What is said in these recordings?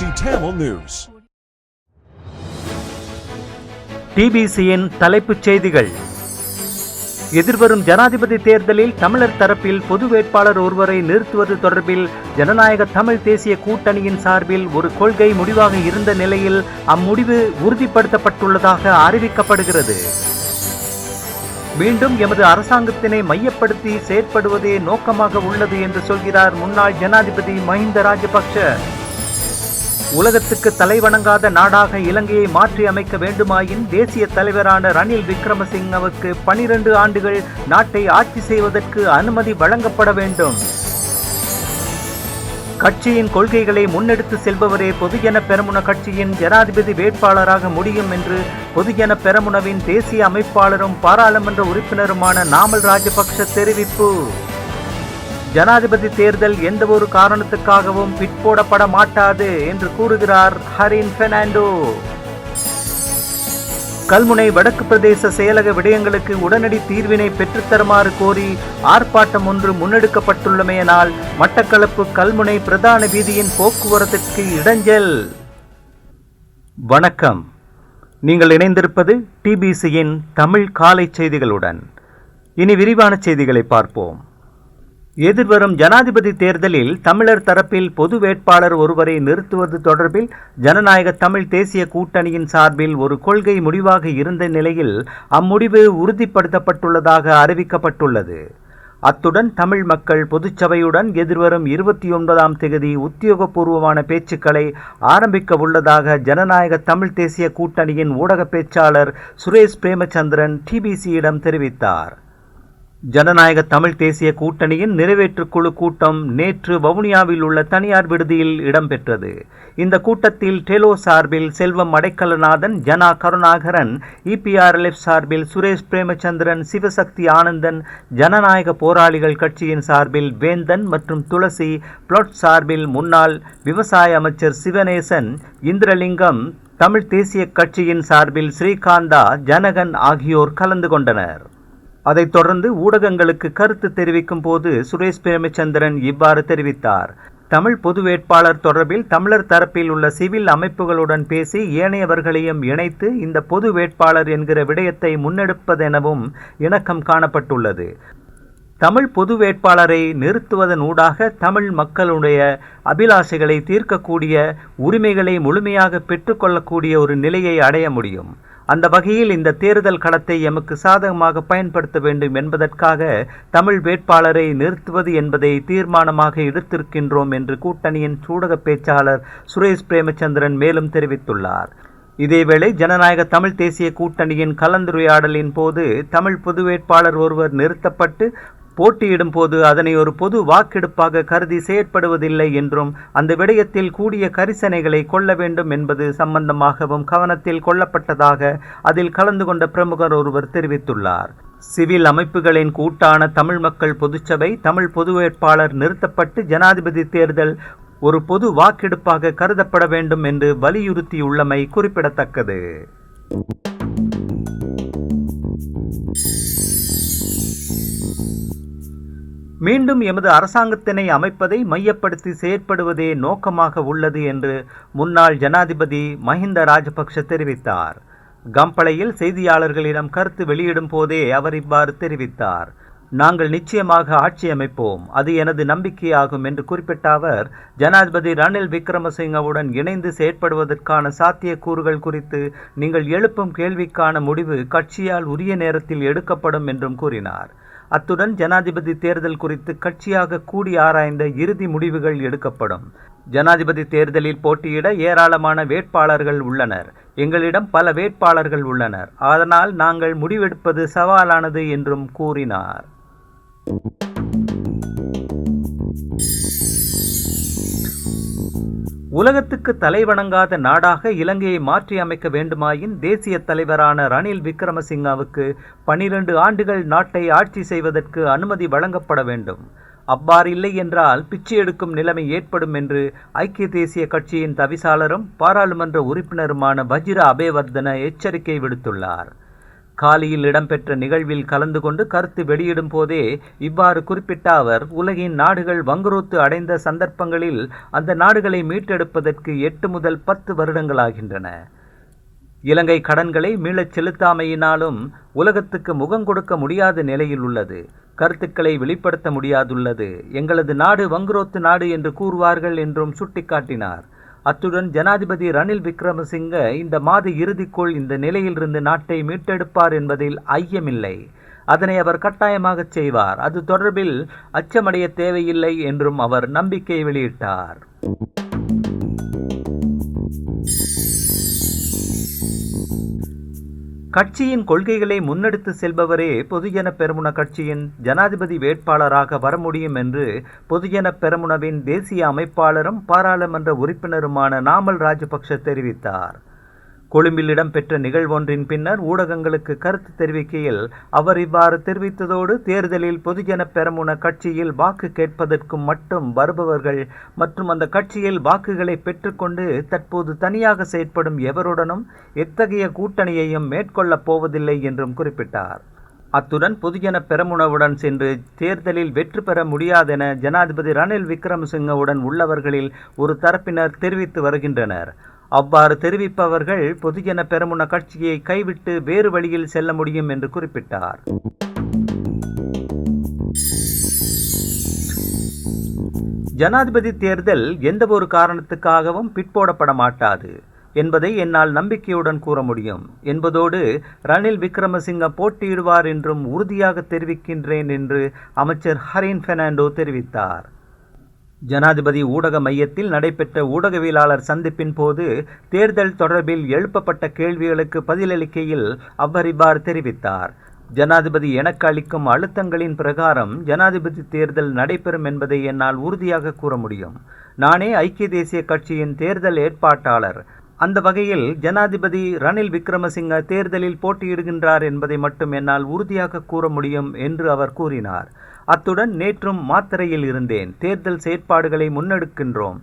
TBC Tamil News. டிபிசியின் தலைப்புச் செய்திகள். எதிர்வரும் ஜனாதிபதி தேர்தலில் தமிழர் தரப்பில் பொது வேட்பாளர் ஒருவரை நிறுத்துவது தொடர்பில் ஜனநாயக தமிழ் தேசிய கூட்டணியின் சார்பில் ஒரு கொள்கை முடிவாக இருந்த நிலையில் அம்முடிவு உறுதிப்படுத்தப்பட்டுள்ளதாக அறிவிக்கப்படுகிறது. மீண்டும் எமது அரசாங்கத்தினை மையப்படுத்தி செயற்படுவதே நோக்கமாக உள்ளது என்று சொல்கிறார் முன்னாள் ஜனாதிபதி மஹிந்த ராஜபக்ஷ. உலகத்துக்கு தலைவணங்காத நாடாக இலங்கையை மாற்றி அமைக்க வேண்டுமாயின் தேசிய தலைவரான ரணில் விக்ரமசிங்கவுக்கு 12 ஆண்டுகள் நாட்டை ஆட்சி செய்வதற்கு அனுமதி வழங்கப்பட வேண்டும். கட்சியின் கொள்கைகளை முன்னெடுத்து செல்பவரே பொதுஜன பெரமுன கட்சியின் ஜனாதிபதி வேட்பாளராக முடியும் என்று பொதுஜன பெரமுனவின் தேசிய அமைப்பாளரும் பாராளுமன்ற உறுப்பினருமான நாமல் ராஜபக்ஷ தெரிவிப்பு. ஜனாதிபதி தேர்தல் எந்த ஒரு காரணத்துக்காகவும் பிற்போடப்பட மாட்டாது என்று கூறுகிறார் ஹரின் பெர்னாண்டோ. கல்முனை வடக்கு பிரதேச செயலக விடயங்களுக்கு உடனடி தீர்வினை பெற்றுத்தருமாறு கோரி ஆர்ப்பாட்டம் ஒன்று முன்னெடுக்கப்பட்டுள்ளமையினால் மட்டக்களப்பு கல்முனை பிரதான வீதியின் போக்குவரத்திற்கு இடைஞ்சல். வணக்கம், நீங்கள் இணைந்திருப்பது டிபிசியின் தமிழ் காலை செய்திகளுடன். இனி விரிவான செய்திகளை பார்ப்போம். எதிர்வரும் ஜனாதிபதி தேர்தலில் தமிழர் தரப்பில் பொது வேட்பாளர் ஒருவரை நிறுத்துவது தொடர்பில் ஜனநாயக தமிழ் தேசிய கூட்டணியின் சார்பில் ஒரு கொள்கை முடிவாக இருந்த நிலையில் அம்முடிவு உறுதிப்படுத்தப்பட்டுள்ளதாக அறிவிக்கப்பட்டுள்ளது. அத்துடன் தமிழ் மக்கள் பொதுச்சபையுடன் எதிர்வரும் 29ஆம் தேதி உத்தியோகபூர்வமான பேச்சுக்களை ஆரம்பிக்க உள்ளதாக ஜனநாயக தமிழ் தேசிய கூட்டணியின் ஊடக பேச்சாளர் சுரேஷ் பிரேமச்சந்திரன் டிபிசியிடம் தெரிவித்தார். ஜனநாயக தமிழ் தேசிய கூட்டணியின் நிறைவேற்றுக்குழு கூட்டம் நேற்று வவுனியாவில் உள்ள தனியார் விடுதியில் இடம்பெற்றது. இந்த கூட்டத்தில் டெலோ சார்பில் செல்வம் அடைக்கலநாதன், ஜனா கருணாகரன், இபிஆர்எல்எஃப் சார்பில் சுரேஷ் பிரேமச்சந்திரன், சிவசக்தி ஆனந்தன், ஜனநாயக போராளிகள் கட்சியின் சார்பில் வேந்தன் மற்றும் துளசி, பிளாட் சார்பில் முன்னாள் விவசாய அமைச்சர் சிவநேசன், இந்திரலிங்கம், தமிழ் தேசிய கட்சியின் சார்பில் ஸ்ரீகாந்தா, ஜனகன் ஆகியோர் கலந்து கொண்டனர். அதைத் தொடர்ந்து ஊடகங்களுக்கு கருத்து தெரிவிக்கும் போது சுரேஷ் பிரேமச்சந்திரன் இவ்வாறு தெரிவித்தார். தமிழ் பொது வேட்பாளர் தொடர்பில் தமிழர் தரப்பில் உள்ள சிவில் அமைப்புகளுடன் பேசி ஏனையவர்களையும் இணைத்து இந்த பொது வேட்பாளர் என்கிற விடயத்தை முன்னெடுப்பதெனவும் இணக்கம் காணப்பட்டுள்ளது. தமிழ் பொது வேட்பாளரை நிறுத்துவதன் ஊடாக தமிழ் மக்களுடைய அபிலாஷைகளை தீர்க்கக்கூடிய உரிமைகளை முழுமையாக பெற்றுக்கொள்ளக்கூடிய ஒரு நிலையை அடைய முடியும். அந்த வகையில் இந்த தேர்தல் களத்தை எமக்கு சாதகமாக பயன்படுத்த வேண்டும் என்பதற்காக தமிழ் வேட்பாளரை நிறுத்துவது என்பதை தீர்மானமாக எடுத்திருக்கின்றோம் என்று கூட்டணியின் ஊடக பேச்சாளர் சுரேஷ் பிரேமச்சந்திரன் மேலும் தெரிவித்துள்ளார். இதேவேளை ஜனநாயக தமிழ் தேசிய கூட்டணியின் கலந்துரையாடலின் போது தமிழ் பொது வேட்பாளர் ஒருவர் நிறுத்தப்பட்டு போட்டியிடும் போது அதனை ஒரு பொது வாக்கெடுப்பாக கருதி செயற்படுவதில்லை என்றும் அந்த விடயத்தில் கூடிய கரிசனைகளை கொள்ள வேண்டும் என்பது சம்பந்தமாகவும் கவனத்தில் கொள்ளப்பட்டதாக அதில் கலந்து கொண்ட பிரமுகர் ஒருவர் தெரிவித்துள்ளார். சிவில் அமைப்புகளின் கூட்டான தமிழ் மக்கள் பொதுச்சபை தமிழ் பொது வேட்பாளர் நிறுத்தப்பட்டு ஜனாதிபதி தேர்தல் ஒரு பொது வாக்கெடுப்பாக கருதப்பட வேண்டும் என்று வலியுறுத்தியுள்ளமை குறிப்பிடத்தக்கது. மீண்டும் எமது அரசாங்கத்தினை அமைப்பதை மையப்படுத்தி செயற்படுவதே நோக்கமாக உள்ளது என்று முன்னாள் ஜனாதிபதி மஹிந்த ராஜபக்ஷ தெரிவித்தார். கம்பளையில் செய்தியாளர்களிடம் கருத்து வெளியிடும் போதே அவர் இவ்வாறு தெரிவித்தார். நாங்கள் நிச்சயமாக ஆட்சி அமைப்போம், அது எனது நம்பிக்கையாகும் என்று குறிப்பிட்ட அவர் ஜனாதிபதி ரணில் விக்ரமசிங்கவுடன் இணைந்து செயற்படுவதற்கான சாத்தியக்கூறுகள் குறித்து நீங்கள் எழுப்பும் கேள்விக்கான முடிவு கட்சியால் உரிய நேரத்தில் எடுக்கப்படும் என்றும் கூறினார். அத்துடன் ஜனாதிபதி தேர்தல் குறித்து கட்சியாக கூடி ஆராய்ந்த இறுதி முடிவுகள் எடுக்கப்படும். ஜனாதிபதி தேர்தலில் போட்டியிட ஏராளமான வேட்பாளர்கள் உள்ளனர். எங்களிடம் பல வேட்பாளர்கள் உள்ளனர். அதனால் நாங்கள் முடிவெடுப்பது சவாலானது என்றும் கூறினார். உலகத்துக்கு தலைவணங்காத நாடாக இலங்கையை மாற்றி அமைக்க வேண்டுமாயின் தேசிய தலைவரான ரணில் விக்ரமசிங்கவுக்கு 12 ஆண்டுகள் நாட்டை ஆட்சி செய்வதற்கு அனுமதி வழங்கப்பட வேண்டும். அவ்வாறு இல்லை என்றால் பிச்சை எடுக்கும் நிலைமை ஏற்படும் என்று ஐக்கிய தேசிய கட்சியின் தவிசாளரும் பாராளுமன்ற உறுப்பினருமான வஜிர அபேவர்தன எச்சரிக்கை விடுத்துள்ளார். காலியில் இடம்பெற்ற நிகழ்வில் கலந்து கொண்டு கருத்து வெளியிடும் போதே இவ்வாறு குறிப்பிட்ட அவர், உலகின் நாடுகள் வங்குரோத்து அடைந்த சந்தர்ப்பங்களில் அந்த நாடுகளை மீட்டெடுப்பதற்கு 8 முதல் 10 வருடங்களாகின்றன. இலங்கை கடன்களை மீளச் செலுத்தாமையினாலும் உலகத்துக்கு முகங்கொடுக்க முடியாத நிலையில் உள்ளது. கருத்துக்களை வெளிப்படுத்த முடியாதுள்ளது. எங்களது நாடு வங்குரோத்து நாடு என்று கூறுவார்கள் என்றும் சுட்டிக்காட்டினார். அத்துடன் ஜனாதிபதி ரணில் விக்ரமசிங்க இந்த மாத இறுதிக்குள் இந்த நிலையிலிருந்து நாட்டை மீட்டெடுப்பார் என்பதில் ஐயமில்லை. அதனை அவர் கட்டாயமாக செய்வார். அது தொடர்பில் அச்சமடைய தேவையில்லை என்றும் அவர் நம்பிக்கை வெளியிட்டார். கட்சியின் கொள்கைகளை முன்னெடுத்து செல்பவரே பொதுஜன பெரமுன கட்சியின் ஜனாதிபதி வேட்பாளராக வர முடியும் என்று பொதுஜன பெரமுனவின் தேசிய அமைப்பாளரும் பாராளுமன்ற உறுப்பினருமான நாமல் ராஜபக்ஷ தெரிவித்தார். கொழும்பில் இடம்பெற்ற நிகழ்வொன்றின் பின்னர் ஊடகங்களுக்கு கருத்து தெரிவிக்கையில் அவர் இவ்வாறு தெரிவித்ததோடு, தேர்தலில் பொதுஜன பெரமுன கட்சியில் வாக்கு கேட்பதற்கும் மட்டும் வருபவர்கள் மற்றும் அந்த கட்சியில் வாக்குகளை பெற்றுக்கொண்டு தற்போது தனியாக செயற்படும் எவருடனும் எத்தகைய கூட்டணியையும் மேற்கொள்ளப் போவதில்லை என்றும் குறிப்பிட்டார். அத்துடன் பொதுஜன பெரமுனவுடன் சென்று தேர்தலில் வெற்றி பெற முடியாதென ஜனாதிபதி ரணில் விக்ரமசிங்கவுடன் உள்ளவர்களில் ஒரு தரப்பினர் தெரிவித்து வருகின்றனர். அவ்வாறு தெரிவிப்பவர்கள் பொதுஜன பெரமுன கட்சியை கைவிட்டு வேறு வழியில் செல்ல முடியும் என்று குறிப்பிட்டார். ஜனாதிபதி தேர்தல் எந்தவொரு காரணத்துக்காகவும் பிற்போடப்பட மாட்டாது என்பதை என்னால் நம்பிக்கையுடன் கூற முடியும் என்பதோடு, ரணில் விக்ரமசிங்க போட்டியிடுவார் என்றும் உறுதியாக தெரிவிக்கின்றேன் என்று அமைச்சர் ஹரின் பெர்னாண்டோ தெரிவித்தார். ஜனாதிபதி ஊடக மையத்தில் நடைபெற்ற ஊடகவியலாளர் சந்திப்பின் போது தேர்தல் தொடர்பில் எழுப்பப்பட்ட கேள்விகளுக்கு பதிலளிக்கையில் அவர் இவ்வாறு தெரிவித்தார். ஜனாதிபதி எனக்கு அளிக்கும் அழுத்தங்களின் பிரகாரம் ஜனாதிபதி தேர்தல் நடைபெறும் என்பதை என்னால் உறுதியாக கூற முடியும். நானே ஐக்கிய தேசிய கட்சியின் தேர்தல் ஏற்பாட்டாளர். அந்த வகையில் ஜனாதிபதி ரணில் விக்ரமசிங்க தேர்தலில் போட்டியிடுகின்றார் என்பதை மட்டும் என்னால் உறுதியாக கூற முடியும் என்று அவர் கூறினார். அத்துடன், நேற்றும் மாத்தறையில் இருந்தேன். தேர்தல் செயற்பாடுகளை முன்னெடுக்கின்றோம்.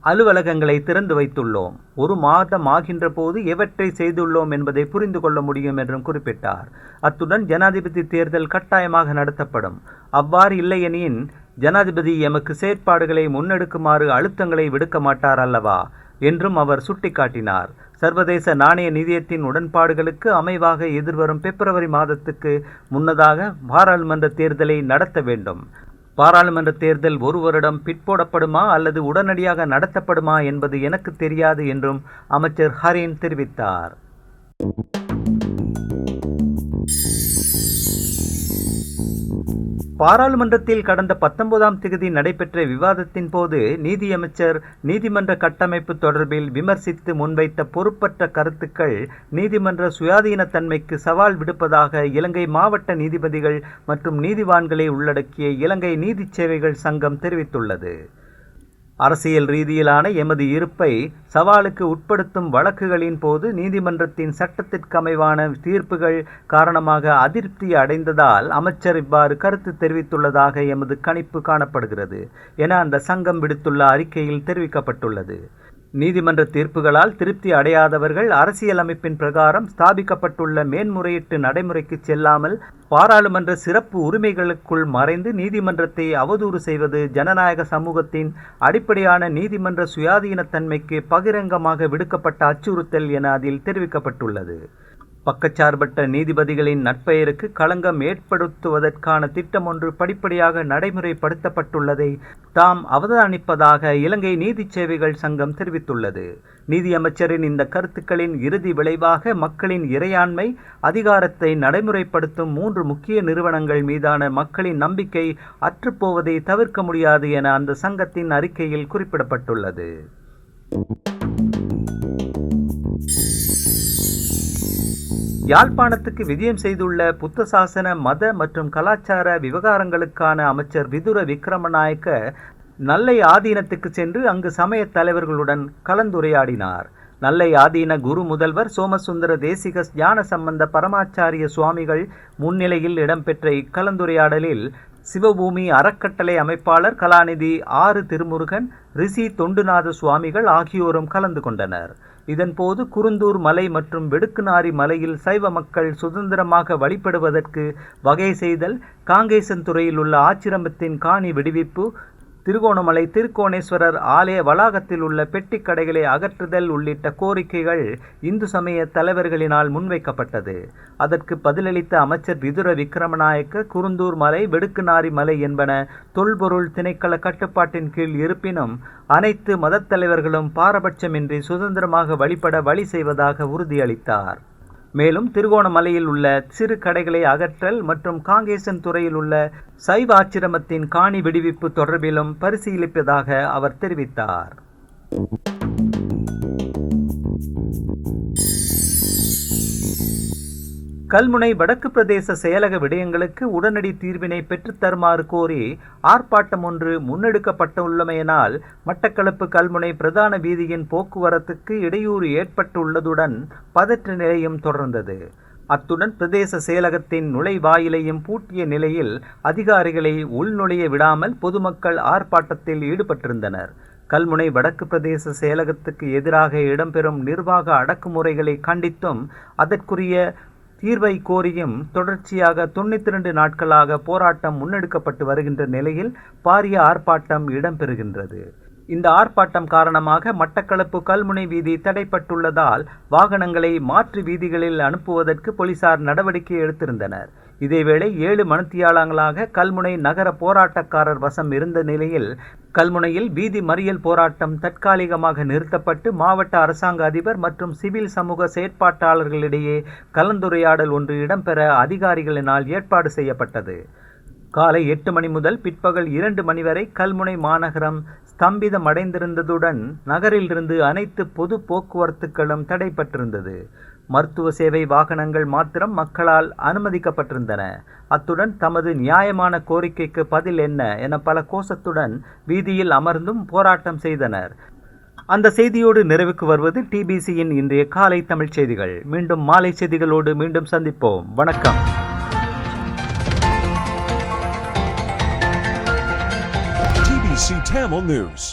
அலுவலகங்களை திறந்து வைத்துள்ளோம். 1 மாதம் ஆகின்ற போது எவற்றை செய்துள்ளோம் என்பதை புரிந்து கொள்ள முடியும் என்றும் குறிப்பிட்டார். அத்துடன், ஜனாதிபதி தேர்தல் கட்டாயமாக நடத்தப்படும். அவ்வாறு இல்லையெனின் ஜனாதிபதி எமக்கு செயற்பாடுகளை முன்னெடுக்குமாறு அழுத்தங்களை விடுக்க மாட்டார் அல்லவா என்றும் அவர் சுட்டிக்காட்டினார். சர்வதேச நாணய நிதியத்தின் உடன்பாடுகளுக்கு அமைவாக எதிர்வரும் பிப்ரவரி மாதத்துக்கு முன்னதாக பாராளுமன்ற தேர்தலை நடத்த வேண்டும். பாராளுமன்ற தேர்தல் 1 வருடம் பிற்போடப்படுமா அல்லது உடனடியாக நடத்தப்படுமா என்பது எனக்கு தெரியாது என்றும் அமைச்சர் ஹரின் தெரிவித்தார். பாராளுமன்றத்தில் கடந்த 19ஆம் தேதி நடைபெற்ற விவாதத்தின் போது நீதியமைச்சர் நீதிமன்ற கட்டமைப்பு தொடர்பில் விமர்சித்து முன்வைத்த பொறுப்பற்ற கருத்துக்கள் நீதிமன்ற சுயாதீனத்தன்மைக்கு சவால் விடுப்பதாக இலங்கை மாவட்ட நீதிபதிகள் மற்றும் நீதிவான்களை உள்ளடக்கிய இலங்கை நீதி சேவைகள் சங்கம் தெரிவித்துள்ளது. அரசியல் ரீதியிலான எமது இருப்பை சவாலுக்கு உட்படுத்தும் வழக்குகளின் போது நீதிமன்றத்தின் சட்டத்திற்கமைவான தீர்ப்புகள் காரணமாக அதிருப்தி அடைந்ததால் அமைச்சர் இவ்வாறு கருத்து தெரிவித்துள்ளதாக எமது கணிப்பு காணப்படுகிறது என அந்த சங்கம் விடுத்துள்ள அறிக்கையில் தெரிவிக்கப்பட்டுள்ளது. நீதிமன்ற தீர்ப்புகளால் திருப்தி அடையாதவர்கள் அரசியலமைப்பின் பிரகாரம் ஸ்தாபிக்கப்பட்டுள்ள மேன்முறையீட்டு நடைமுறைக்கு செல்லாமல் பாராளுமன்ற சிறப்பு உரிமைகளுக்குள் மறைந்து நீதிமன்றத்தை அவதூறு செய்வது ஜனநாயக சமூகத்தின் அடிப்படையான நீதிமன்ற சுயாதீனத்தன்மைக்கு பகிரங்கமாக விடுக்கப்பட்ட அச்சுறுத்தல் என அதில் தெரிவிக்கப்பட்டுள்ளது. பக்கச்சார்பற்ற நீதிபதிகளின் நற்பெயருக்கு களங்கம் ஏற்படுத்துவதற்கான திட்டம் ஒன்று படிப்படியாக நடைமுறைப்படுத்தப்பட்டுள்ளதை தாம் அவதானிப்பதாக இலங்கை நீதி சேவைகள் சங்கம் தெரிவித்துள்ளது. நீதியமைச்சரின் இந்த கருத்துக்களின் இறுதி விளைவாக மக்களின் இறையாண்மை அதிகாரத்தை நடைமுறைப்படுத்தும் 3 முக்கிய நிறுவனங்கள் மீதான மக்களின் நம்பிக்கை அற்றுப்போவதை தவிர்க்க முடியாது என அந்த சங்கத்தின் அறிக்கையில் குறிப்பிடப்பட்டுள்ளது. யாழ்ப்பாணத்துக்கு விஜயம் செய்துள்ள புத்த சாசன மத மற்றும் கலாச்சார விவகாரங்களுக்கான அமைச்சர் விதுர விக்ரமநாயக்க நல்லை ஆதீனத்துக்கு சென்று அங்கு சமய தலைவர்களுடன் கலந்துரையாடினார். நல்லை ஆதீன குரு முதல்வர் சோமசுந்தர தேசிக ஞான சம்பந்த பரமாச்சாரிய சுவாமிகள் முன்னிலையில் இடம்பெற்ற இக்கலந்துரையாடலில் சிவபூமி அறக்கட்டளை அமைப்பாளர் கலாநிதி ஆறு திருமுருகன், ரிஷி தொண்டுநாத சுவாமிகள் ஆகியோரும் கலந்து கொண்டனர். இதன்போது குருந்தூர் மலை மற்றும் வெடுக்குநாரி மலையில் சைவ மக்கள் சுதந்திரமாக வழிபடுவதற்கு வகை செய்தல், காங்கேசன்துறையில் உள்ள ஆச்சிரமத்தின் காணி விடுவிப்பு, திருகோணமலை திருக்கோணேஸ்வரர் ஆலய வளாகத்தில் உள்ள பெட்டி கடைகளை அகற்றுதல் உள்ளிட்ட கோரிக்கைகள் இந்து சமய தலைவர்களினால் முன்வைக்கப்பட்டது. அதற்கு பதிலளித்த அமைச்சர் விதுர விக்ரமநாயக்க, குருந்தூர் மலை, வெடுக்குநாரி மலை என்பன தொல்பொருள் திணைக்கள கட்டுப்பாட்டின் கீழ் இருப்பினும் அனைத்து மதத் தலைவர்களும் பாரபட்சமின்றி சுதந்திரமாக வழிபட வழி செய்வதாக உறுதியளித்தார். மேலும் திருகோணமலையில் உள்ள சிறு கடைகளை அகற்றல் மற்றும் காங்கேசன்துறையில் உள்ள சைவ ஆச்சிரமத்தின் காணி விடுவிப்பு தொடர்பிலும் பரிசீலிப்பதாக அவர் தெரிவித்தார். கல்முனை வடக்கு பிரதேச செயலக விடயங்களுக்கு உடனடி தீர்வினை பெற்றுத்தருமாறு கோரி ஆர்ப்பாட்டம் ஒன்று முன்னெடுக்கப்பட்டுள்ளமையினால் மட்டக்களப்பு கல்முனை பிரதான வீதியின் போக்குவரத்துக்கு இடையூறு ஏற்பட்டுள்ளதுடன் பதற்ற நிலையும் தொடர்ந்தது. அத்துடன் பிரதேச செயலகத்தின் நுழைவாயிலையும் பூட்டிய நிலையில் அதிகாரிகளை உள்நுழைய விடாமல் பொதுமக்கள் ஆர்ப்பாட்டத்தில் ஈடுபட்டிருந்தனர். கல்முனை வடக்கு பிரதேச செயலகத்துக்கு எதிராக இடம்பெறும் நிர்வாக அடக்குமுறைகளை கண்டித்தும் அதற்குரிய தீர்வை கோரியும் தொடர்ச்சியாக 92 நாட்களாக போராட்டம் முன்னெடுக்கப்பட்டு வருகின்ற நிலையில் பாரிய ஆர்ப்பாட்டம் இடம்பெறுகின்றது. இந்த ஆர்ப்பாட்டம் காரணமாக மட்டக்களப்பு கல்முனை வீதி தடைப்பட்டுள்ளதால் வாகனங்களை மாற்று வீதிகளில் அனுப்புவதற்கு போலீசார் நடவடிக்கை எடுத்திருந்தனர். இதேவேளை 7 மணித்தியாலங்களாக கல்முனை நகர போராட்டக்காரர் வசம் இருந்த நிலையில் கல்முனையில் வீதி மறியல் போராட்டம் தற்காலிகமாக நிறுத்தப்பட்டு மாவட்ட அரசாங்க அதிபர் மற்றும் சிவில் சமூக செயற்பாட்டாளர்களிடையே கலந்துரையாடல் ஒன்று இடம்பெற அதிகாரிகளினால் ஏற்பாடு செய்யப்பட்டது. காலை 8 மணி முதல் பிற்பகல் 2 மணி வரை கல்முனை மாநகரம் ஸ்தம்பிதமடைந்திருந்ததுடன் நகரிலிருந்து அனைத்து பொது போக்குவரத்துகளும் தடைப்பட்டிருந்தது. மருத்துவ சேவை வாகனங்கள் மாத்திரம் மக்களால் அனுமதிக்கப்பட்டிருந்தன. அத்துடன் தமது நியாயமான கோரிக்கைக்கு பதில் என்ன என பல கோஷத்துடன் வீதியில் அமர்ந்தும் போராட்டம் செய்தனர். அந்த செய்தியோடு நிறைவுக்கு வருவது டிபிசியின் இன்றைய காலை தமிழ் செய்திகள். மீண்டும் மாலை செய்திகளோடு மீண்டும் சந்திப்போம். வணக்கம். TBC Tamil News.